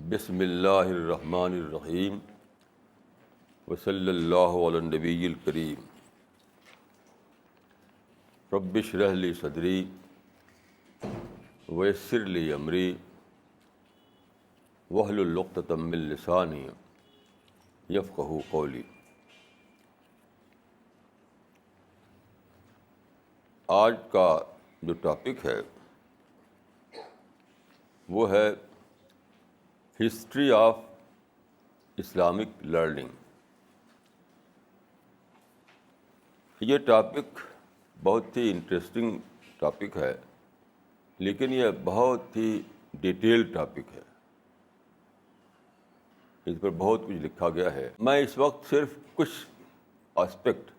بسم اللہ الرحمن الرحیم وصلی اللہ علی النبی الکریم رب اشرح لی صدری ویسر لی امری واحلل عقدۃ من لسانی یفقہوا قولی۔ آج کا جو ٹاپک ہے وہ ہے ہسٹری آف اسلامک لرننگ۔ یہ ٹاپک بہت ہی انٹرسٹنگ ٹاپک ہے، لیکن یہ بہت ہی ڈیٹیل ٹاپک ہے، اس پر بہت کچھ لکھا گیا ہے۔ میں اس وقت صرف کچھ آسپیکٹ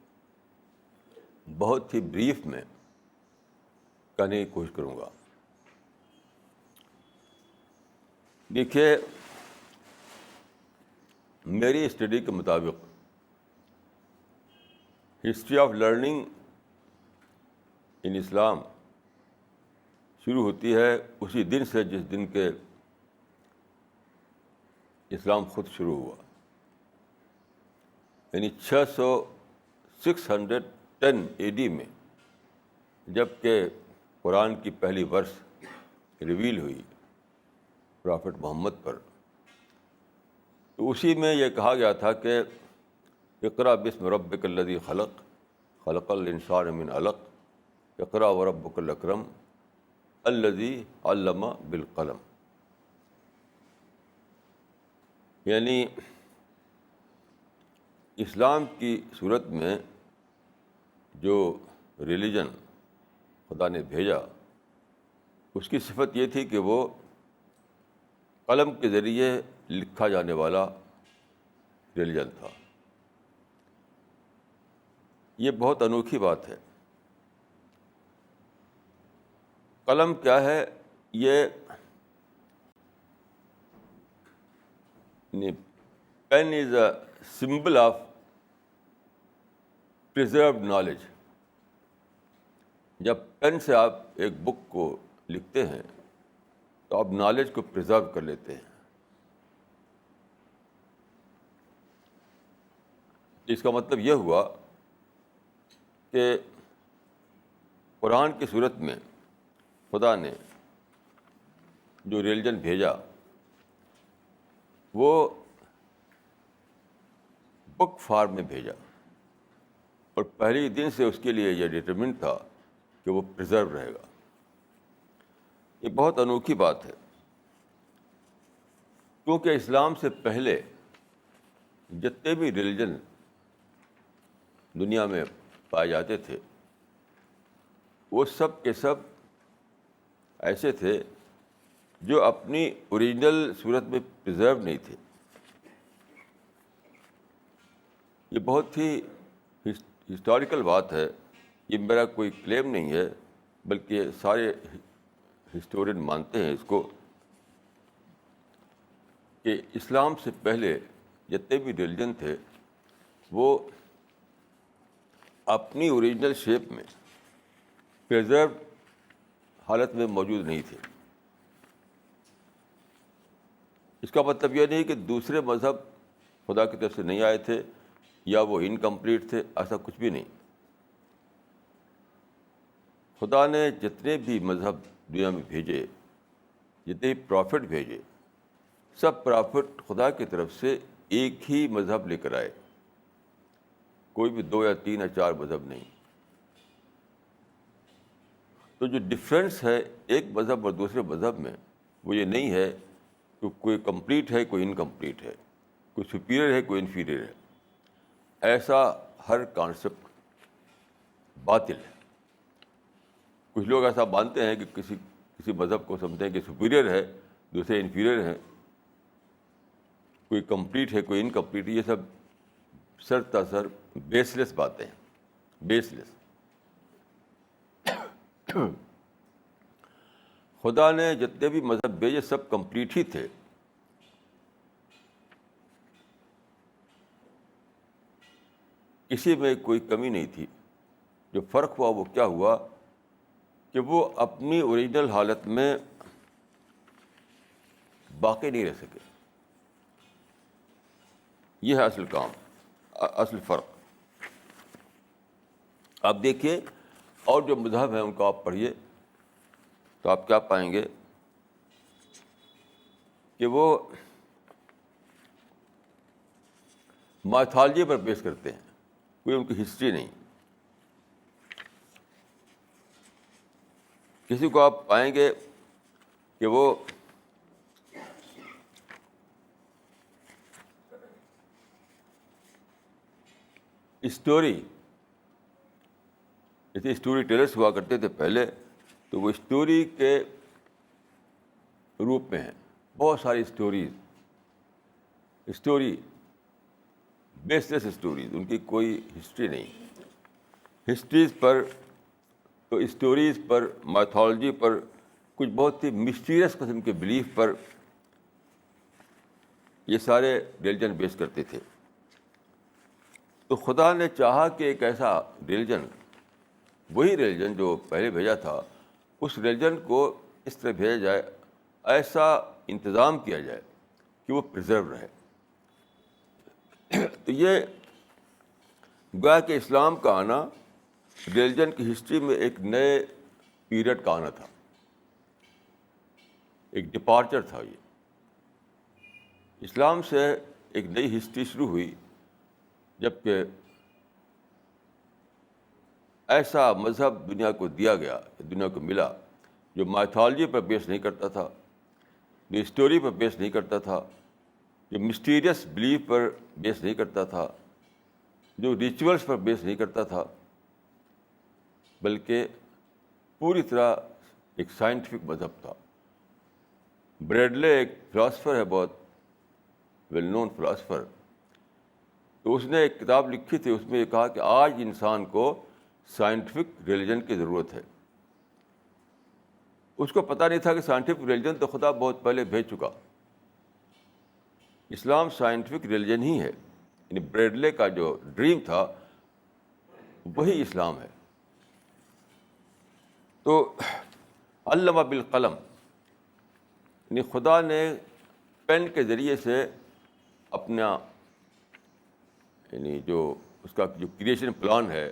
بہت ہی بریف میں کہنے کی کوشش کروں گا۔ دیکھیے، میری اسٹڈی کے مطابق ہسٹری آف لرننگ ان اسلام شروع ہوتی ہے اسی دن سے جس دن کے اسلام خود شروع ہوا، یعنی 610 AD میں، جب کہ قرآن کی پہلی ورس ریویل ہوئی پرافٹ محمد پر، تو اسی میں یہ کہا گیا تھا کہ اقرأ باسم ربک الذی خلق خلق الانسان من علق اقرأ وربک الاکرم الذی علم بالقلم۔ یعنی اسلام کی صورت میں جو ریلیجن خدا نے بھیجا، اس کی صفت یہ تھی کہ وہ قلم کے ذریعے لکھا جانے والا ریلیجن تھا۔ یہ بہت انوکھی بات ہے۔ قلم کیا ہے؟ یہ pen is a symbol of preserved knowledge. جب پین سے آپ ایک بک کو لکھتے ہیں تو آپ نالج کو پریزرو کر لیتے ہیں۔ اس کا مطلب یہ ہوا کہ قرآن کی صورت میں خدا نے جو ریلیجن بھیجا وہ بک فارم میں بھیجا، اور پہلی دن سے اس کے لیے یہ ڈٹرمنٹ تھا کہ وہ پریزرو رہے گا۔ یہ بہت انوکھی بات ہے، کیونکہ اسلام سے پہلے جتنے بھی ریلیجن دنیا میں پائے جاتے تھے وہ سب کے سب ایسے تھے جو اپنی اوریجنل صورت میں پریزرو نہیں تھے۔ یہ بہت ہی ہسٹوریکل بات ہے، یہ میرا کوئی کلیم نہیں ہے، بلکہ سارے ہسٹورین مانتے ہیں اس کو، کہ اسلام سے پہلے جتنے بھی ریلیجن تھے وہ اپنی اوریجنل شیپ میں پریزرو حالت میں موجود نہیں تھے۔ اس کا مطلب یہ نہیں کہ دوسرے مذہب خدا کی طرف سے نہیں آئے تھے یا وہ انکمپلیٹ تھے، ایسا کچھ بھی نہیں۔ خدا نے جتنے بھی مذہب دنیا میں بھیجے، جتنے بھی پرافٹ بھیجے، سب پرافٹ خدا کی طرف سے ایک ہی مذہب لے کر آئے، کوئی بھی 2 یا 3 یا 4 مذہب نہیں۔ تو جو ڈفرینس ہے ایک مذہب اور دوسرے مذہب میں، وہ یہ نہیں ہے کہ کوئی کمپلیٹ ہے کوئی انکمپلیٹ ہے، کوئی سپیریئر ہے کوئی انفیریئر ہے۔ ایسا ہر کانسیپٹ باطل ہے۔ کچھ لوگ ایسا مانتے ہیں کہ کسی مذہب کو سمجھتے ہیں کہ سپیریئر ہے، دوسرے انفیریئر ہیں، کوئی کمپلیٹ ہے کوئی انکمپلیٹ۔ یہ سب سر تسر بیس لیس باتیں ہیں، بیس لیس۔ خدا نے جتنے بھی مذہب بھیجے سب کمپلیٹ ہی تھے۔ کسی میں کوئی کمی نہیں تھی. جو فرق ہوا وہ کیا ہوا کہ وہ اپنی اوریجنل حالت میں باقی نہیں رہ سکے. یہ ہے اصل کام، اصل فرق. آپ دیکھیے اور جو مذہب ہیں ان کو آپ پڑھیے تو آپ کیا پائیں گے کہ وہ مائتھالوجی پر بیس کرتے ہیں، کوئی ان کی ہسٹری نہیں. کسی کو آپ پائیں گے کہ وہ اسٹوری، جیسے اسٹوری ٹیلرس ہوا کرتے تھے پہلے، تو وہ اسٹوری کے روپ میں ہیں. بہت ساری اسٹوری بیس لیس اسٹوریز، ان کی کوئی ہسٹری نہیں. ہسٹریز پر تو اسٹوریز پر، مائتھالوجی پر، کچھ بہت ہی مسٹیریس قسم کے بلیف پر یہ سارے ریلیجن بیس کرتے تھے. تو خدا نے چاہا کہ ایک ایسا ریلیجن، وہی ریلیجن جو پہلے بھیجا تھا، اس ریلیجن کو اس طرح بھیجا جائے، ایسا انتظام کیا جائے کہ وہ پرزرو رہے. تو یہ گویا کہ اسلام کا آنا ریلیجن کی ہسٹری میں ایک نئے پیریڈ کا آنا تھا، ایک ڈپارچر تھا. یہ اسلام سے ایک نئی ہسٹری شروع ہوئی جبکہ ایسا مذہب دنیا کو دیا گیا، دنیا کو ملا، جو مائتھالوجی پر بیس نہیں کرتا تھا، جو اسٹوری پر بیس نہیں کرتا تھا، جو مسٹیریس بلیف پر بیس نہیں کرتا تھا، جو ریچولس پر بیس نہیں کرتا تھا، بلکہ پوری طرح ایک سائنٹیفک مذہب تھا. بریڈلے ایک فلاسفر ہے، بہت ویل نون فلاسفر. تو اس نے ایک کتاب لکھی تھی، اس میں یہ کہا کہ آج انسان کو سائنٹیفک ریلیجن کی ضرورت ہے. اس کو پتہ نہیں تھا کہ سائنٹیفک ریلیجن تو خدا بہت پہلے بھیج چکا. اسلام سائنٹیفک ریلیجن ہی ہے. یعنی بریڈلے کا جو ڈریم تھا وہی اسلام ہے. تو علم بالقلم، یعنی خدا نے پین کے ذریعے سے اپنا، یعنی جو اس کا جو کریشن پلان ہے،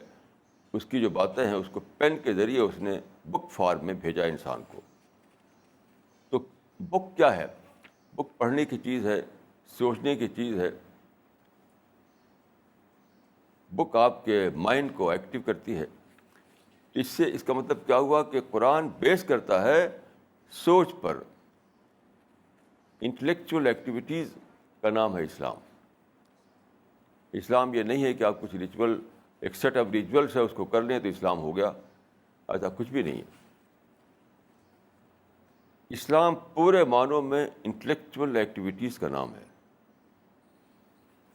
اس کی جو باتیں ہیں، اس کو پین کے ذریعے اس نے بک فارم میں بھیجا انسان کو. تو بک کیا ہے؟ بک پڑھنے کی چیز ہے، سوچنے کی چیز ہے. بک آپ کے مائنڈ کو ایکٹیو کرتی ہے. اس کا مطلب کیا ہوا کہ قرآن بیس کرتا ہے سوچ پر. انٹلیکچوئل ایکٹیویٹیز کا نام ہے اسلام. اسلام یہ نہیں ہے کہ آپ کچھ ریچول، ایک سیٹ آف ریچولس ہے، اس کو کر لیں تو اسلام ہو گیا. ایسا کچھ بھی نہیں ہے. اسلام پورے معنوں میں انٹلیکچوئل ایکٹیویٹیز کا نام ہے.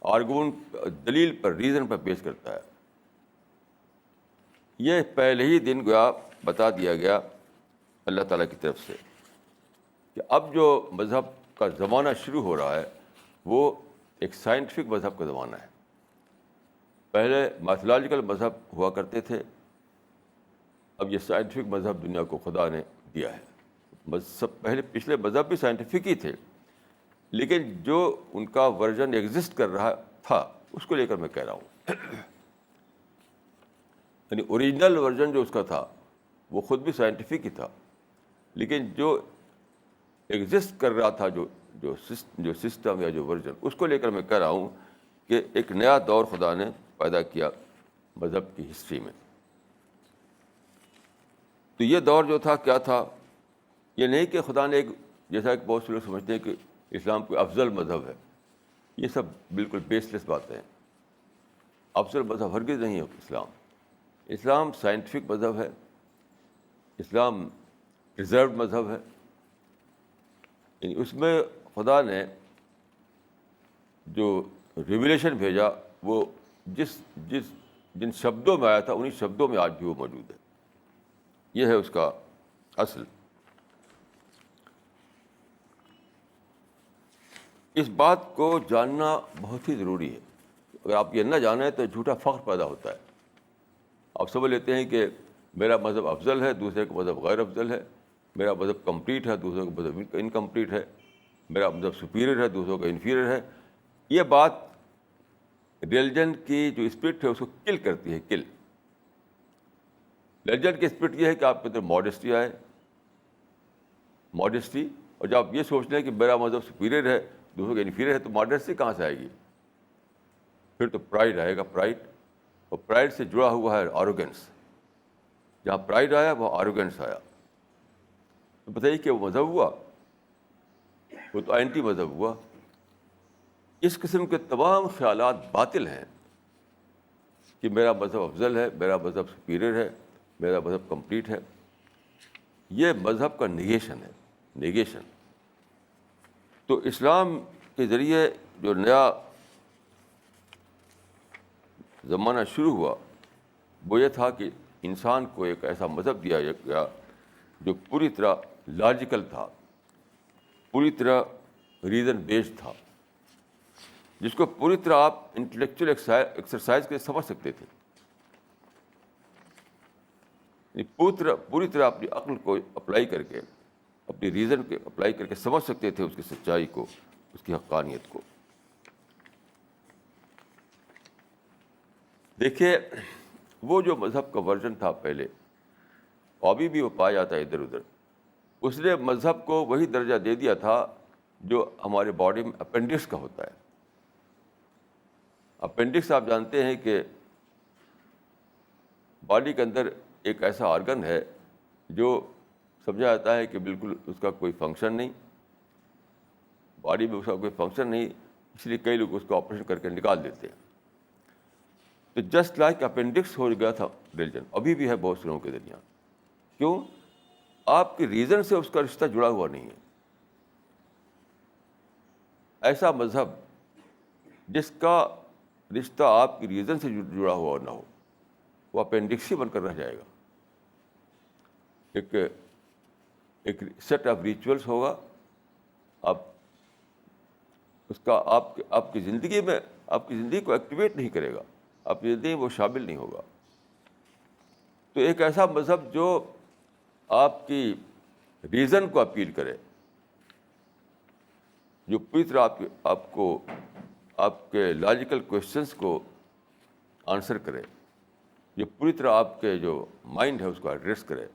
آرگومنٹ، دلیل پر، ریزن پر بیس کرتا ہے. یہ پہلے ہی دن گویا بتا دیا گیا اللہ تعالیٰ کی طرف سے کہ اب جو مذہب کا زمانہ شروع ہو رہا ہے وہ ایک سائنٹیفک مذہب کا زمانہ ہے. پہلے میتھولوجیکل مذہب ہوا کرتے تھے، اب یہ سائنٹیفک مذہب دنیا کو خدا نے دیا ہے. پچھلے مذہب بھی سائنٹیفک ہی تھے، لیکن جو ان کا ورژن ایگزسٹ کر رہا تھا اس کو لے کر میں کہہ رہا ہوں. یعنی اوریجنل ورژن جو اس کا تھا وہ خود بھی سائنٹیفک ہی تھا، لیکن جو ایگزسٹ کر رہا تھا، جو سسٹم یا جو ورژن، اس کو لے کر میں کہہ رہا ہوں کہ ایک نیا دور خدا نے پیدا کیا مذہب کی ہسٹری میں. تو یہ دور جو تھا کیا تھا؟ یہ نہیں کہ خدا نے جیسا کہ بہت سے لوگ سمجھتے ہیں کہ اسلام کوئی افضل مذہب ہے. یہ سب بالکل بیس لیس باتیں ہیں. افضل مذہب ہرگز نہیں ہے اسلام سائنٹیفک مذہب ہے. اسلام ریزروڈ مذہب ہے. یعنی اس میں خدا نے جو ریویلیشن بھیجا وہ جن شبدوں میں آیا تھا انہی شبدوں میں آج بھی وہ موجود ہے. یہ ہے اس کا اصل. اس بات کو جاننا بہت ہی ضروری ہے. اگر آپ یہ نہ جانیں تو جھوٹا فخر پیدا ہوتا ہے. آپ سمجھ لیتے ہیں کہ میرا مذہب افضل ہے, دوسرے کا مذہب غیر افضل ہے, میرا مذہب کمپلیٹ ہے, دوسروں کا مذہب انکمپلیٹ ہے, میرا مذہب سپیریئر ہے, دوسروں کا انفیریئر ہے. یہ بات ریلیجن کی جو اسپرٹ ہے اس کو کل کرتی ہے, کل. ریلیجن کی اسپرٹ یہ ہے کہ آپ کے اندر ماڈسٹی آئے, ماڈسٹی. اور جب آپ یہ سوچ لیں کہ میرا مذہب سپیریئر ہے, دوسروں کا انفیریئر ہے, تو ماڈسٹی کہاں سے آئے گی؟ پھر تو پرائڈ آئے گا, پرائڈ. اور پرائڈ سے جڑا ہوا ہے آروگنس. جہاں پرائڈ آیا وہ آروگنس آیا. تو بتائیے کہ وہ مذہب ہوا؟ وہ تو اینٹی مذہب ہوا. اس قسم کے تمام خیالات باطل ہیں کہ میرا مذہب افضل ہے, میرا مذہب سپیریئر ہے, میرا مذہب کمپلیٹ ہے. یہ مذہب کا نیگیشن ہے, نیگیشن. تو اسلام کے ذریعے جو نیا زمانہ شروع ہوا وہ یہ تھا کہ انسان کو ایک ایسا مذہب دیا گیا جو پوری طرح لاجیکل تھا, پوری طرح ریزن بیسڈ تھا, جس کو پوری طرح آپ انٹلیکچوئل ایکسرسائز کے سمجھ سکتے تھے. پوری طرح اپنی عقل کو اپلائی کر کے, اپنی ریزن کے اپلائی کر کے سمجھ سکتے تھے اس کی سچائی کو, اس کی حقانیت کو. دیکھیے وہ جو مذہب کا ورژن تھا پہلے, ابھی بھی وہ پایا جاتا ہے ادھر ادھر, اس نے مذہب کو وہی درجہ دے دیا تھا جو ہمارے باڈی میں اپینڈکس کا ہوتا ہے. اپینڈکس آپ جانتے ہیں کہ باڈی کے اندر ایک ایسا آرگن ہے جو سمجھا جاتا ہے کہ بالکل اس کا کوئی فنکشن نہیں, باڈی میں اس کا کوئی فنکشن نہیں, اس لیے کئی لوگ اس کو آپریشن کر کے نکال دیتے ہیں. تو جسٹ لائک اپینڈکس ہو گیا تھا ریلیجن, ابھی بھی ہے بہت سے لوگوں کے درمیان. کیوں؟ آپ کی ریزن سے اس کا رشتہ جڑا ہوا نہیں ہے. ایسا مذہب جس کا رشتہ آپ کی ریزن سے جڑا ہوا نہ ہو وہ اپینڈکس ہی بن کر رہ جائے گا. ایک سیٹ آف ریچولس ہوگا, آپ اس کا آپ کی زندگی میں, آپ کی زندگی کو ایکٹیویٹ نہیں کرے گا, آپ کی زندگی میں وہ شامل نہیں ہوگا. تو ایک ایسا مذہب جو آپ کی ریزن کو اپیل کرے, جو پوری طرح آپ کو آپ کے لاجیکل کوشچنس کو آنسر کرے, جو پوری طرح آپ کے جو مائنڈ ہے اس کو ایڈریس کرے,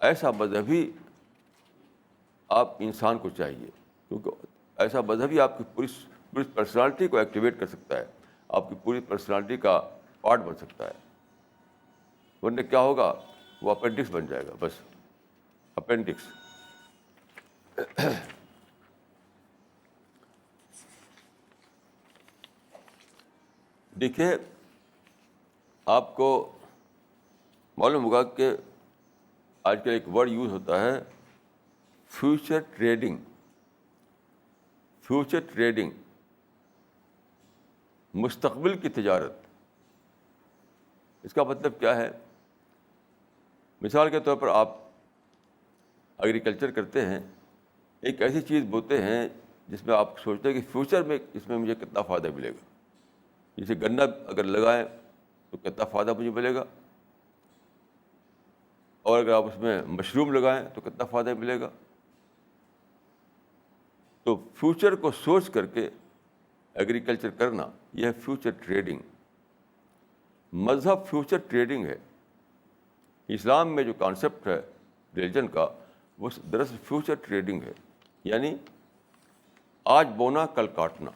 ایسا مذہب ہی آپ انسان کو چاہیے. کیونکہ ایسا مذہب ہی آپ کی پوری پرسنالٹی کو ایکٹیویٹ کر سکتا ہے, آپ کی پوری پرسنالٹی کا پارٹ بن سکتا ہے. ورنہ کیا ہوگا؟ وہ اپینڈکس بن جائے گا, بس اپینڈکس. دیکھیے آپ کو معلوم ہوگا کہ آج کل ایک ورڈ یوز ہوتا ہے فیوچر ٹریڈنگ. فیوچر ٹریڈنگ, مستقبل کی تجارت. اس کا مطلب کیا ہے؟ مثال کے طور پر آپ ایگریکلچر کرتے ہیں, ایک ایسی چیز بوتے ہیں جس میں آپ سوچتے ہیں کہ فیوچر میں اس میں مجھے کتنا فائدہ ملے گا. جیسے گنا اگر لگائیں تو کتنا فائدہ مجھے ملے گا, اور اگر آپ اس میں مشروم لگائیں تو کتنا فائدہ ملے گا. تو فیوچر کو سوچ کر کے ایگریکلچر کرنا, یہ ہے فیوچر ٹریڈنگ. مذہب فیوچر ٹریڈنگ ہے. اسلام میں جو کانسیپٹ ہے ریلیجن کا وہ دراصل فیوچر ٹریڈنگ ہے, یعنی آج بونا کل کاٹنا,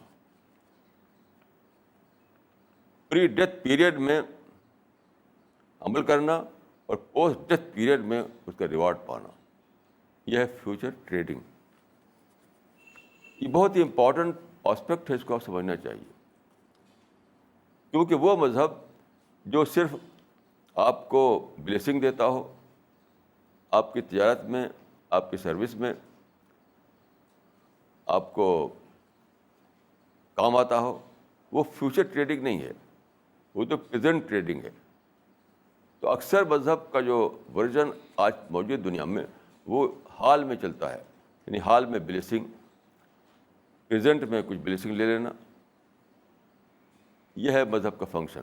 پری ڈیتھ پیریڈ میں عمل کرنا اور پوسٹ ڈیتھ پیریڈ میں اس کا ریوارڈ پانا. یہ ہے فیوچر ٹریڈنگ. یہ بہت ہی امپورٹنٹ آسپیکٹ ہے, اس کو آپ سمجھنا چاہیے. کیونکہ وہ مذہب جو صرف آپ کو بلیسنگ دیتا ہو, آپ کی تجارت میں, آپ کی سروس میں آپ کو کام آتا ہو, وہ فیوچر ٹریڈنگ نہیں ہے, وہ تو پریزنٹ ٹریڈنگ ہے. تو اکثر مذہب کا جو ورژن آج موجود دنیا میں وہ حال میں چلتا ہے, یعنی حال میں بلیسنگ, پریزنٹ میں کچھ بلیسنگ لے لینا. یہ ہے مذہب کا فنکشن.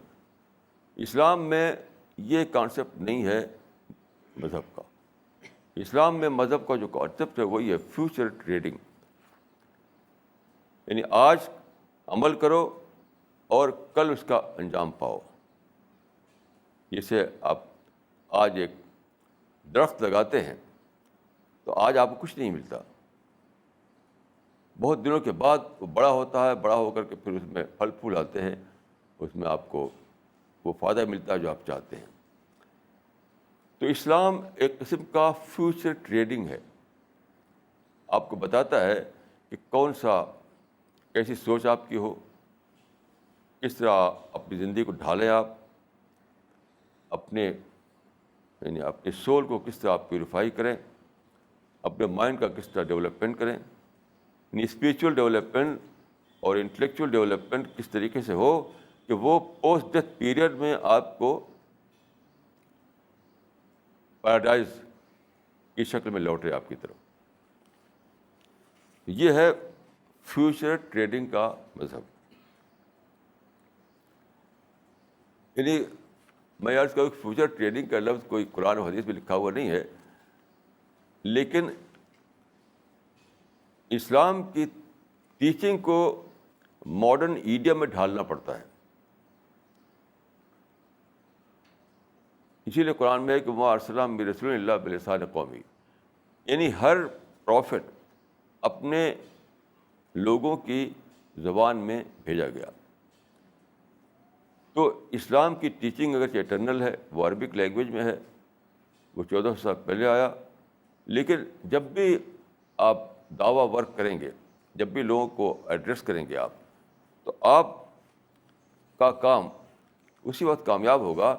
اسلام میں یہ کانسیپٹ نہیں ہے مذہب کا. اسلام میں مذہب کا جو کانسیپٹ ہے وہی ہے فیوچر ٹریڈنگ. یعنی آج عمل کرو اور کل اس کا انجام پاؤ. جیسے آپ آج ایک درخت لگاتے ہیں تو آج آپ کو کچھ نہیں ملتا, بہت دنوں کے بعد وہ بڑا ہوتا ہے, بڑا ہو کر کے پھر اس میں پھل پھول آتے ہیں, اس میں آپ کو وہ فائدہ ملتا ہے جو آپ چاہتے ہیں. تو اسلام ایک قسم کا فیوچر ٹریڈنگ ہے. آپ کو بتاتا ہے کہ کون سا کیسی سوچ آپ کی ہو, کس طرح اپنی زندگی کو ڈھالیں آپ, یعنی اپنے سول کو کس طرح آپ پیوریفائی کریں, اپنے مائنڈ کا کس طرح ڈیولپمنٹ کریں. یعنی اسپریچول ڈیولپمنٹ اور انٹلیکچوئل ڈیولپمنٹ کس طریقے سے ہو کہ وہ پوسٹ ڈیتھ پیریڈ میں آپ کو پیراڈائز کی شکل میں لوٹے آپ کی طرف. یہ ہے فیوچر ٹریڈنگ کا مذہب. یعنی میں عرض کروں کہ فیوچر ٹریڈنگ کا لفظ کوئی قرآن و حدیث میں لکھا ہوا نہیں ہے, لیکن اسلام کی ٹیچنگ کو ماڈرن ایڈیم میں ڈھالنا پڑتا ہے. اسی لیے قرآن میں ہے کہ وما ارسلنا من رسول الا بلسان قومی, یعنی ہر پروفٹ اپنے لوگوں کی زبان میں بھیجا گیا. تو اسلام کی ٹیچنگ اگرچہ اٹرنل ہے, وہ عربک لینگویج میں ہے, وہ 1400 سال پہلے آیا, لیکن جب بھی آپ دعویٰ ورک کریں گے, جب بھی لوگوں کو ایڈریس کریں گے آپ, تو آپ کا کام اسی وقت کامیاب ہوگا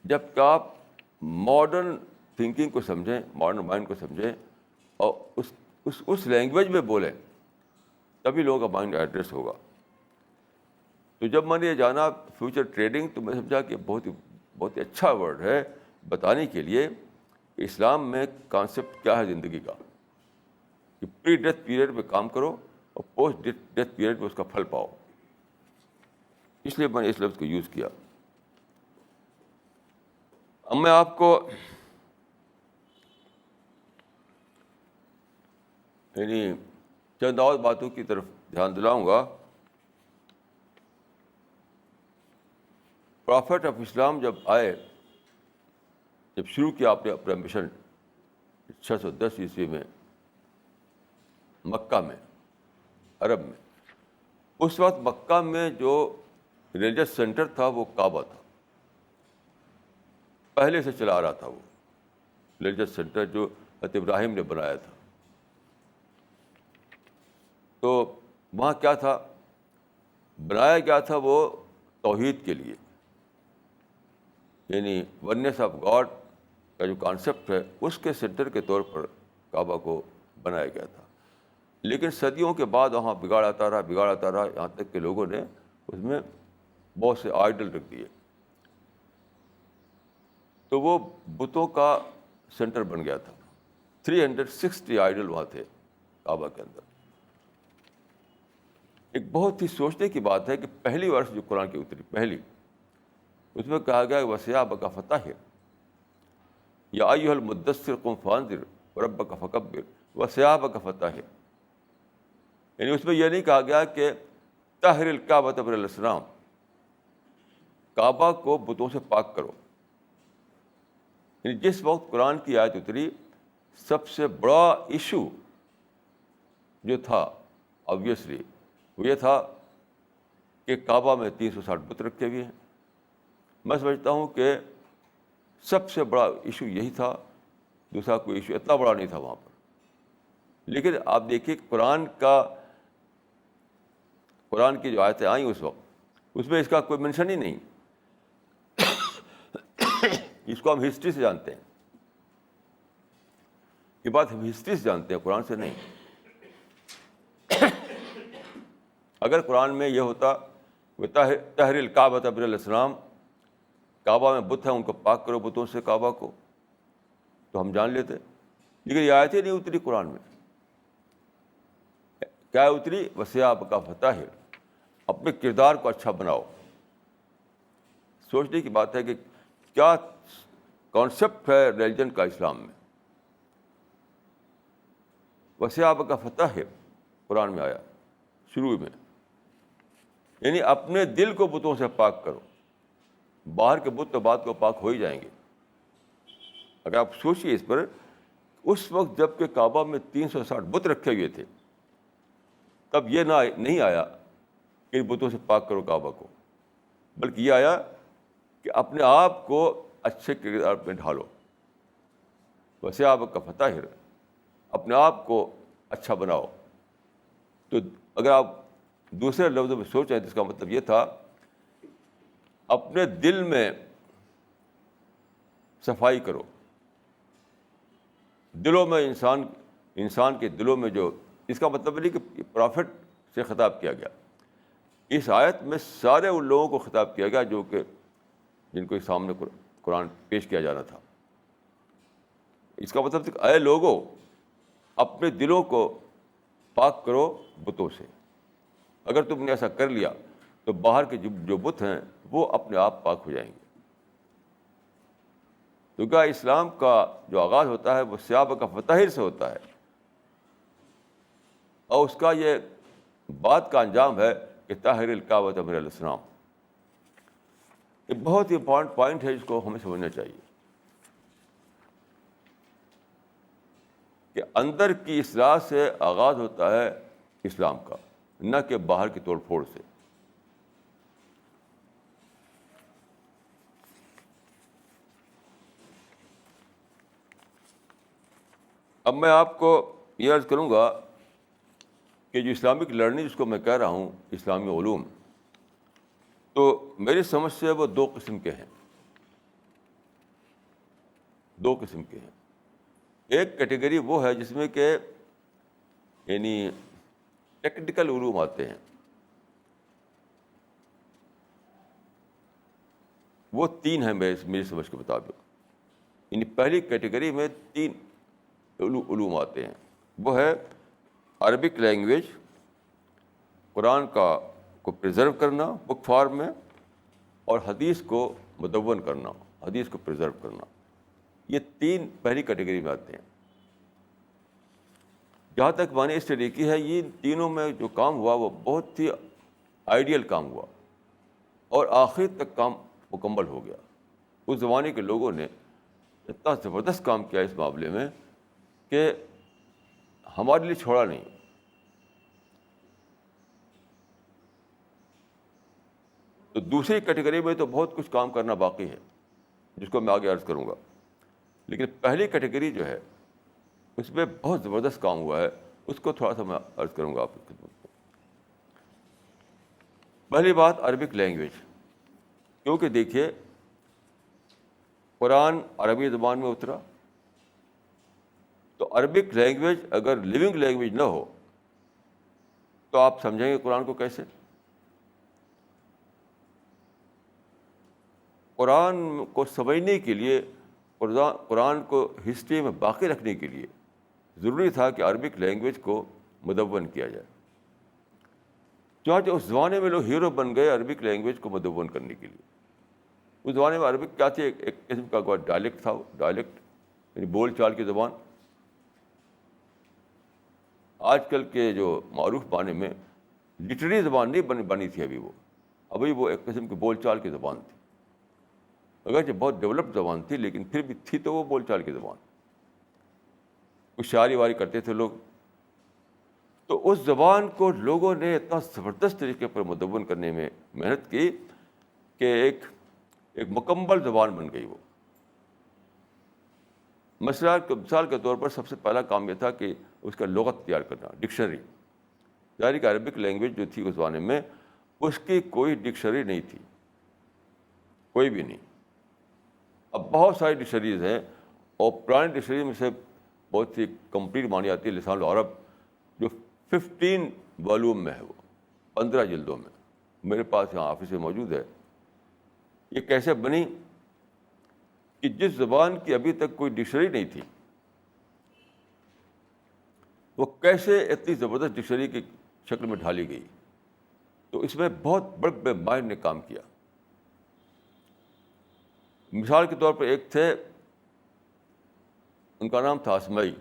جب کہ آپ ماڈرن تھنکنگ کو سمجھیں, ماڈرن مائنڈ کو سمجھیں اور اس لینگویج میں بولیں, تبھی لوگوں کا مائنڈ ایڈریس ہوگا. تو جب میں نے یہ جانا فیوچر ٹریڈنگ, تو میں سمجھا کہ بہت ہی اچھا ورڈ ہے بتانے کے لیے کہ اسلام میں کانسیپٹ کیا ہے زندگی کا, کہ پری ڈیتھ پیریڈ میں کام کرو اور پوسٹ ڈیتھ پیریڈ میں اس کا پھل پاؤ. اس لیے میں نے اس لفظ کو یوز کیا. اب میں آپ کو یعنی چند اور باتوں کی طرف دھیان دلاؤں گا. پرافٹ آف اسلام جب آئے, جب شروع کیا آپ نے اپنا مشن 610 عیسوی میں مکہ میں, عرب میں, اس وقت مکہ میں جو ریلیجس سینٹر تھا وہ کعبہ تھا. پہلے سے چلا آ رہا تھا وہ ریلیجس سینٹر جو حضرت ابراہیم نے بنایا تھا. تو وہاں کیا تھا, بنایا گیا تھا وہ توحید کے لیے, یعنی ونیس آف گاڈ کا جو کانسیپٹ ہے اس کے سینٹر کے طور پر کعبہ کو بنایا گیا تھا. لیکن صدیوں کے بعد وہاں بگاڑ آتا رہا, یہاں تک کہ لوگوں نے اس میں بہت سے آئیڈل رکھ دیے. تو وہ بتوں کا سینٹر بن گیا تھا. 360 آئیڈل وہاں تھے کعبہ کے اندر. ایک بہت ہی سوچنے کی بات ہے کہ پہلی ورس جو قرآن کی اتری, پہلی, اس میں کہا گیا وَثِيَابَكَ فَطَهِّرْ یا ایھا المدثر قم فانذر وربک فکبر وثیابک فطہر. یعنی اس میں یہ نہیں کہا گیا کہ طہر الکعبۃ من الاصنام, کعبہ کو بتوں سے پاک کرو. یعنی جس وقت قرآن کی آیت اتری, سب سے بڑا ایشو جو تھا آبویسلی وہ یہ تھا کہ کعبہ میں 360 بت رکھے ہوئے ہیں. میں سمجھتا ہوں کہ سب سے بڑا ایشو یہی تھا, دوسرا کوئی ایشو اتنا بڑا نہیں تھا وہاں پر. لیکن آپ دیکھیے قرآن کی جو آیتیں آئیں اس وقت, اس میں اس کا کوئی منشن ہی نہیں. اس کو ہم ہسٹری سے جانتے ہیں, یہ بات ہم ہسٹری سے جانتے ہیں, قرآن سے نہیں. اگر قرآن میں یہ ہوتا وہ طہر الکعبۃ من الاصنام, کعبہ میں بت ہیں ان کو پاک کرو بتوں سے کعبہ کو, تو ہم جان لیتے. لیکن یہ آیتیں نہیں اتری قرآن میں. کیا اتری؟ وثیابک فطہر. اپنے کردار کو اچھا بناؤ. سوچنے کی بات ہے کہ کیا کانسیپٹ ہے ریلیجن کا اسلام میں. وَثِيَابَكَ فَطَهِّرْ قرآن میں آیا شروع میں، یعنی اپنے دل کو بتوں سے پاک کرو. باہر کے بت تو بات کو پاک ہو ہی جائیں گے. اگر آپ سوچیے اس پر، اس وقت جب کہ کعبہ میں 360 بت رکھے ہوئے تھے، تب یہ نہیں آیا کہ ان بتوں سے پاک کرو کعبہ کو، بلکہ یہ آیا کہ اپنے آپ کو اچھے کردار میں ڈھالو. وَثِيَابَكَ فَطَهِّرْ، اپنے آپ کو اچھا بناؤ. تو اگر آپ دوسرے لفظوں میں سوچیں تو اس کا مطلب یہ تھا اپنے دل میں صفائی کرو. دلوں میں انسان کے دلوں میں جو، اس کا مطلب نہیں کہ پرافٹ سے خطاب کیا گیا. اس آیت میں سارے ان لوگوں کو خطاب کیا گیا جو کہ جن کو سامنے قرآن پیش کیا جانا تھا. اس کا مطلب کہ اے لوگوں، اپنے دلوں کو پاک کرو بتوں سے. اگر تم نے ایسا کر لیا تو باہر کے جو بت ہیں وہ اپنے آپ پاک ہو جائیں گے. تو کیا اسلام کا جو آغاز ہوتا ہے وہ ثیابک فطہر سے ہوتا ہے، اور اس کا یہ بات کا انجام ہے کہ طاہر الکعبۃ من الاصنام. یہ بہت ہی امپورٹنٹ پوائنٹ ہے، جس کو ہمیں سمجھنا چاہیے کہ اندر کی اصلاح سے آغاز ہوتا ہے اسلام کا، نہ کہ باہر کی توڑ پھوڑ سے. اب میں آپ کو یہ عرض کروں گا کہ جو اسلامک لرننگ جس کو میں کہہ رہا ہوں، اسلامی علوم، تو میری سمجھ سے وہ دو قسم کے ہیں. دو قسم کے ہیں. ایک کیٹیگری وہ ہے جس میں کہ یعنی ٹیکنیکل علوم آتے ہیں. وہ تین ہیں میری سمجھ کے مطابق. یعنی پہلی کیٹیگری میں تین علوم آتے ہیں. وہ ہے عربک لینگویج، قرآن کو پریزرو کرنا بک فارم میں، اور حدیث کو مدون کرنا، حدیث کو پریزرو کرنا. یہ تین پہلی کیٹیگری میں آتے ہیں. جہاں تک میں نے اسٹڈی کی ہے، یہ تینوں میں جو کام ہوا وہ بہت ہی آئیڈیل کام ہوا، اور آخر تک کام مکمل ہو گیا. اس زمانے کے لوگوں نے اتنا زبردست کام کیا اس معاملے میں کہ ہمارے لیے چھوڑا نہیں. تو دوسری کیٹیگری میں تو بہت کچھ کام کرنا باقی ہے، جس کو میں آگے عرض کروں گا. لیکن پہلی کیٹیگری جو ہے اس میں بہت زبردست کام ہوا ہے، اس کو تھوڑا سا میں عرض کروں گا آپ کی خدمت میں. پہلی بات عربک لینگویج. کیونکہ دیکھیے، قرآن عربی زبان میں اترا، تو عربک لینگویج اگر لیونگ لینگویج نہ ہو تو آپ سمجھیں گے قرآن کو کیسے؟ قرآن کو سمجھنے کے لیے، قرآن کو ہسٹری میں باقی رکھنے کے لیے ضروری تھا کہ عربک لینگویج کو مدون کیا جائے. چنانچہ اس زمانے میں لوگ ہیرو بن گئے عربک لینگویج کو مدون کرنے کے لیے. اس زمانے میں عربک کیا تھی؟ ایک قسم کا ڈائلیکٹ تھا. ڈائلیکٹ یعنی بول چال کی زبان. آج کل کے جو معروف معنی میں لٹریری زبان نہیں بنی تھی ابھی وہ ایک قسم کی بول چال کی زبان تھی. اگرچہ بہت ڈیولپڈ زبان تھی، لیکن پھر بھی تھی تو وہ بول چال کی زبان. کچھ شاعری واری کرتے تھے لوگ. تو اس زبان کو لوگوں نے اتنا زبردست طریقے پر مدون کرنے میں محنت کی کہ ایک مکمل زبان بن گئی وہ. مثال کے طور پر سب سے پہلا کام یہ تھا کہ اس کا لغت تیار کرنا، ڈکشنری. ظاہر کہ عربک لینگویج جو تھی اس زمانے میں، اس کی کوئی ڈکشنری نہیں تھی، کوئی بھی نہیں. اب بہت ساری ڈکشنریز ہیں، اور پرانی ڈکشنری میں سے بہت سی کمپلیٹ مانی آتی ہے لسان العرب، جو 15 والیوم میں ہے، وہ 15 جلدوں میں میرے پاس یہاں آفس میں موجود ہے. یہ کیسے بنی کہ جس زبان کی ابھی تک کوئی ڈکشنری نہیں تھی، وہ کیسے اتنی زبردست ڈکشنری کی شکل میں ڈھالی گئی. تو اس میں بہت بڑے مائنڈ نے کام کیا. مثال کے طور پر ایک تھے, ان کا نام تھا اسمعی.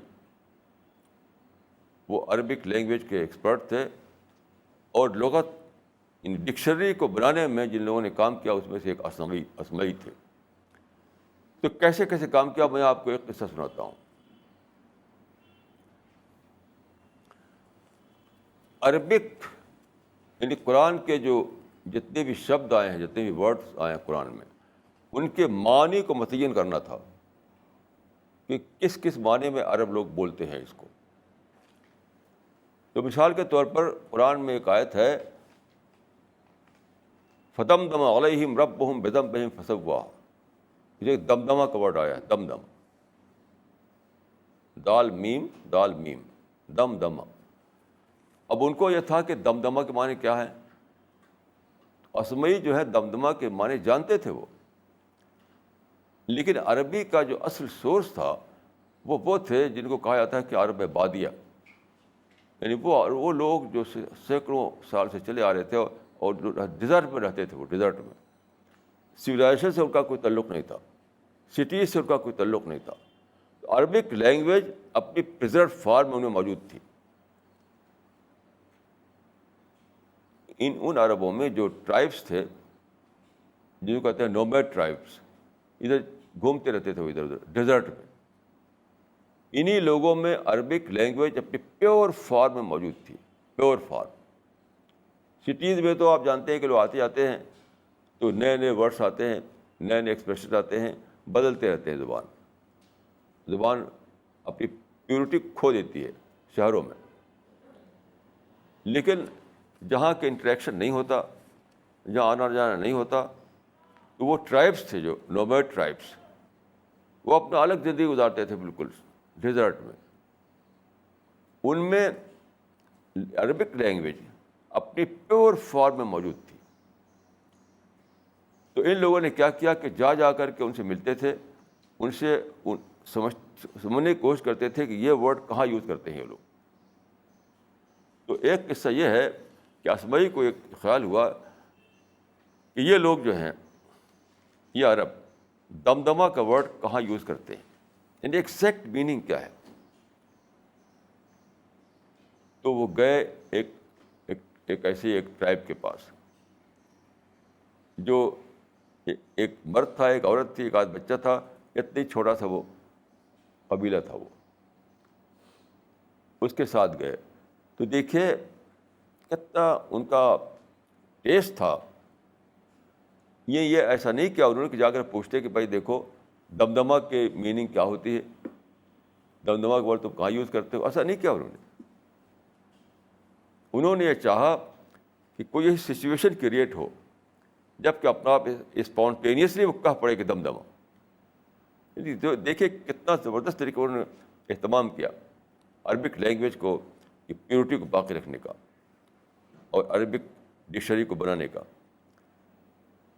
وہ عربک لینگویج کے ایکسپرٹ تھے, اور لغت ان ڈکشنری کو بنانے میں جن لوگوں نے کام کیا اس میں سے ایک اسمعی تھے. تو کیسے کیسے کام کیا, میں آپ کو ایک قصہ سناتا ہوں. عربک یعنی قرآن کے جو جتنے بھی شبد آئے ہیں, جتنے بھی ورڈس آئے ہیں قرآن میں, ان کے معنی کو متعین کرنا تھا کہ کس کس معنی میں عرب لوگ بولتے ہیں اس کو. تو مثال کے طور پر قرآن میں ایک آیت ہے, فدمدم علیہم ربہم بذنبہم فسواہا. یہ دمدمہ کا ورڈ آیا ہے, دمدم, دال میم دمدمہ. اب ان کو یہ تھا کہ دمدمہ کے معنی کیا ہے. اسمعی جو ہے دمدمہ کے معنی جانتے تھے وہ, لیکن عربی کا جو اصل سورس تھا وہ تھے جن کو کہا جاتا ہے کہ عرب بادیہ, یعنی وہ لوگ جو سینکڑوں سال سے چلے آ رہے تھے اور ڈیزرٹ میں رہتے تھے. وہ ڈیزرٹ میں سویلائزیشن سے ان کا کوئی تعلق نہیں تھا, سٹیز سے ان کا کوئی تعلق نہیں تھا. عربک لینگویج اپنی پریزرو فارم میں ان میں موجود تھی. ان عربوں میں جو ٹرائبس تھے, جن کو کہتے ہیں نومیڈ ٹرائبس, ادھر گھومتے رہتے تھے ادھر ادھر ڈیزرٹ میں, انہی لوگوں میں عربک لینگویج اپنی پیور فارم میں موجود تھی. Pure form. سٹیز میں تو آپ جانتے ہیں کہ لوگ آتے جاتے ہیں تو نئے نئے ورڈس آتے ہیں, نئے نئے ایکسپریشن آتے ہیں, بدلتے رہتے ہیں. زبان اپنی پیورٹی کھو دیتی ہے شہروں میں. لیکن جہاں کہ انٹریکشن نہیں ہوتا, جہاں آنا جانا نہیں ہوتا, تو وہ ٹرائبس تھے جو نومیڈ ٹرائبس, وہ اپنا الگ زندگی گزارتے تھے بالکل ڈیزرٹ میں. ان میں عربک لینگویج اپنی پیور فارم میں موجود تھی. تو ان لوگوں نے کیا کیا کہ جا کر کے ان سے ملتے تھے, ان سے سمجھنے کی کوشش کرتے تھے کہ یہ ورڈ کہاں یوز کرتے ہیں یہ لوگ. تو ایک قصہ یہ ہے کہ اسمعی کو ایک خیال ہوا کہ یہ لوگ جو ہیں, یہ عرب, دمدمہ کا ورڈ کہاں یوز کرتے ہیں, یعنی ایگزیکٹ میننگ کیا ہے. تو وہ گئے ایک ایسی ایک ٹرائب کے پاس, جو ایک مرد تھا, ایک عورت تھی, ایک آدھ بچہ تھا, اتنی چھوٹا سا وہ قبیلہ تھا. وہ اس کے ساتھ گئے تو دیکھیے کتنا ان کا ٹیسٹ تھا. یہ ایسا نہیں کیا انہوں نے کہ جا کر پوچھتے کہ بھائی دیکھو دمدمہ کے میننگ کیا ہوتی ہے, دمدمہ کا ورڈ تم کہاں یوز کرتے ہو. ایسا نہیں کیا انہوں نے یہ چاہا کہ کوئی ایسی سچویشن کریٹ ہو جب کہ اپنا آپ اسپونٹینیسلی وہ کہہ پڑے کہ دمدمہ. تو دیکھیے کتنا زبردست طریقے انہوں نے اہتمام کیا عربک لینگویج کو کی پیورٹی کو باقی رکھنے کا اور عربک ڈکشنری کو بنانے کا.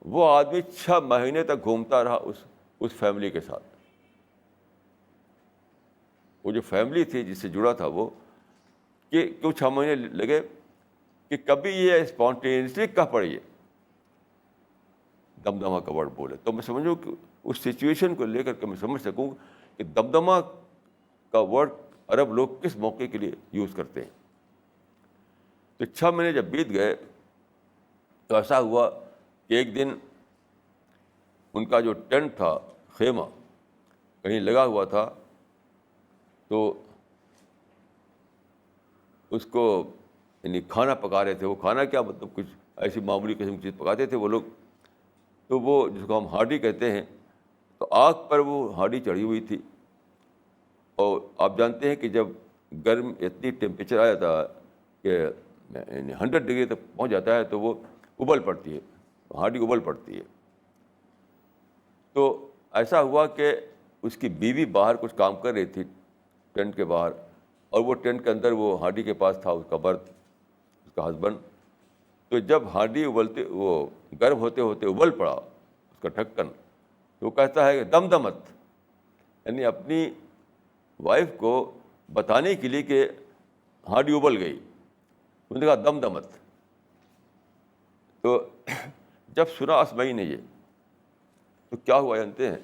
وہ آدمی 6 مہینے تک گھومتا رہا اس فیملی کے ساتھ. وہ جو فیملی تھی جس سے جڑا تھا وہ, کہ کیوں 6 مہینے لگے کہ کبھی یہ اسپونٹینیسلی کہہ پڑیے دمدمہ کا ورڈ بولے. تو میں سمجھوں کہ اس سچویشن کو لے کر کے میں سمجھ سکوں کہ دمدمہ کا ورڈ عرب لوگ کس موقع کے لیے یوز کرتے ہیں. تو 6 مہینے جب بیت گئے تو ایسا ہوا کہ ایک دن ان کا جو ٹینٹ تھا, خیمہ کہیں لگا ہوا تھا, تو اس کو یعنی کھانا پکا رہے تھے. وہ کھانا کیا مطلب کچھ ایسی معمولی قسم کی چیز پکاتے تھے وہ لوگ. تو وہ جس کو ہم ہانڈی کہتے ہیں, تو آگ پر وہ ہانڈی چڑھی ہوئی تھی. اور آپ جانتے ہیں کہ جب گرم اتنی ٹیمپریچر آ جاتا ہے کہ 100 ڈگری تک پہنچ جاتا ہے تو وہ ابل پڑتی ہے, ہانڈی ابل پڑتی ہے. تو ایسا ہوا کہ اس کی بیوی باہر کچھ کام کر رہی تھی ٹینٹ کے باہر, اور وہ ٹینٹ کے اندر وہ ہانڈی کے پاس تھا اس کا مرد, اس کا ہسبینڈ. تو جب ہانڈی ابلتے وہ گرم ہوتے ہوتے ابل پڑا اس کا ڈھکن, تو وہ کہتا ہے کہ دمدمت, یعنی اپنی وائف کو بتانے کے لیے کہ ہانڈی ابل گئی. انہوں نے کہا دمدمت. تو جب سنا اسمعی نے یہ تو کیا ہوا جانتے ہیں؟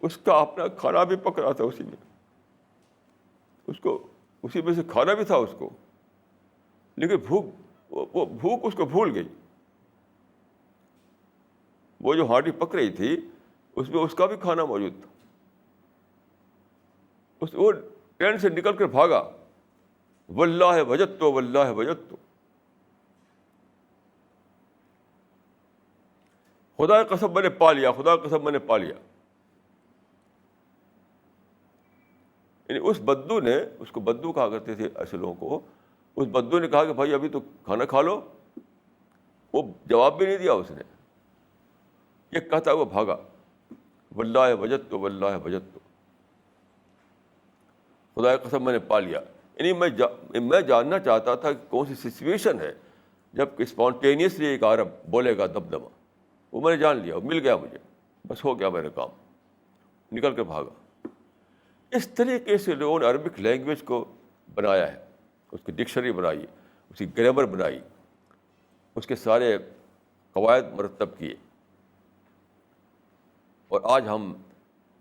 اس کا اپنا کھانا بھی پک رہا تھا اسی میں، اس کو اسی میں سے کھانا بھی تھا اس کو، لیکن وہ بھوک اس کو بھول گئی. وہ جو ہانڈی پک رہی تھی اس میں اس کا بھی کھانا موجود تھا. وہ ٹرین سے نکل کر بھاگا، واللہ وجدت تو واللہ وجدت تو. خدا کی قسم میں نے پا لیا، خدا کی قسم میں نے پا لیا. یعنی اس بدو نے، اس کو بدو کہا کرتے تھے ایسے لوگوں کو، اس بدو نے کہا کہ بھائی ابھی تو کھانا کھا لو. وہ جواب بھی نہیں دیا اس نے، یہ کہتا وہ بھاگا، واللہ وجدت تو واللہ وجدت تو. خدا کی قسم میں نے پا لیا. یعنی میں جاننا چاہتا تھا کہ کون سی سچویشن ہے جب کہ اسپونٹینیسلی ایک عرب بولے گا دبدبا. وہ میں نے جان لیا، مل گیا مجھے، بس ہو گیا میرا کام، نکل کے بھاگا. اس طریقے سے لوگوں نے عربک لینگویج کو بنایا ہے، اس کی ڈکشنری بنائی، اس کی گرامر بنائی، اس کے سارے قواعد مرتب کیے. اور آج ہم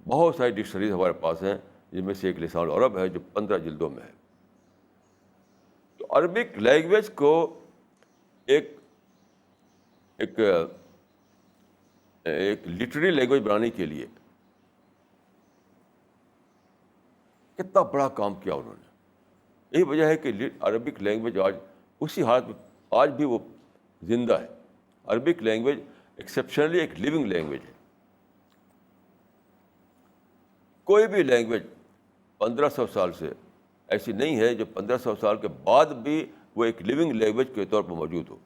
بہت ساری ڈکشنریز ہمارے پاس ہیں، جن میں سے ایک لسان العرب ہے جو 15 جلدوں میں ہے. تو عربک لینگویج کو ایک لٹریری لینگویج بنانے کے لیے کتنا بڑا کام کیا انہوں نے. یہی وجہ ہے کہ عربک لینگویج آج اسی حالت میں آج بھی وہ زندہ ہے. عربک لینگویج ایکسیپشنلی ایک لیونگ لینگویج ہے. کوئی بھی لینگویج 1500 سال سے ایسی نہیں ہے جو 1500 سال کے بعد بھی وہ ایک لیونگ لینگویج کے طور پر موجود ہو.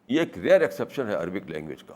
یہ ایک ریئر ایکسیپشن ہے عربک لینگویج کا.